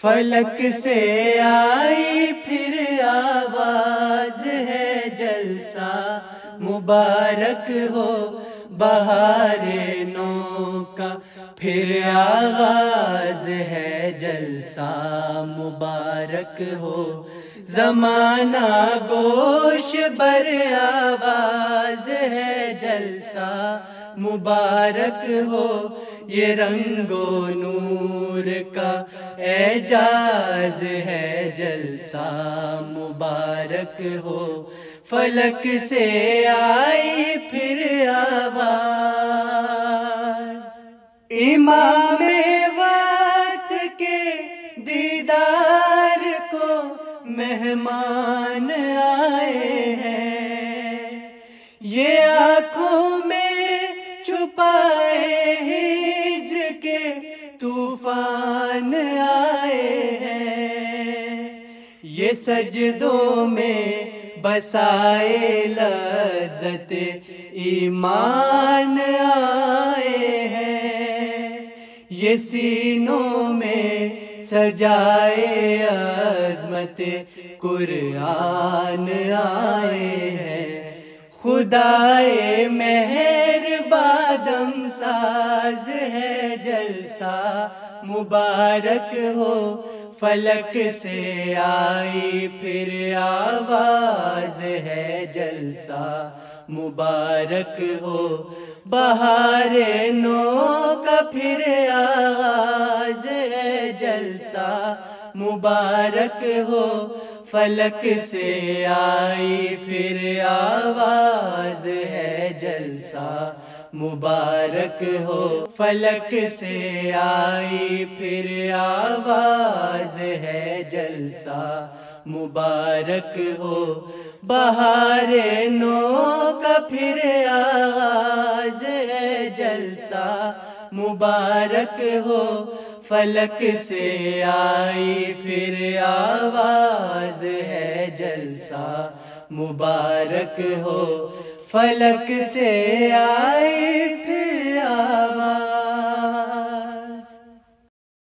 فلک سے آئی پھر آواز ہے جلسہ مبارک ہو بہار نو کا، پھر آغاز ہے جلسہ مبارک ہو، زمانہ گوش بر آواز ہے جلسہ مبارک ہو، یہ رنگ و نور کا اعجاز ہے جلسہ مبارک ہو، فلک سے آئی پھر آواز، امام وقت کے دیدار کو مہمان آئے ہیں، یہ آنکھوں میں چھپائے ہجر کے طوفان آئے ہیں، یہ سجدوں میں بسائے لذت ایمان آئے ہیں، یہ سینوں میں سجائے عظمت قرآن آئے ہیں، خدائے مہرباں دم ساز ہے جلسہ مبارک ہو، فلک سے آئی پھر آواز ہے جلسہ مبارک ہو، بہار نو کا پھر آغاز ہے جلسہ مبارک ہو، فلک سے آئی پھر آواز ہے جلسہ مبارک ہو، فلک سے آئی پھر آواز ہے جلسہ مبارک ہو، بہار نو کا پھر آغاز ہے جلسہ مبارک ہو، فلک سے آئی پھر آواز ہے جلسہ مبارک ہو، فلک سے آئی پھر آواز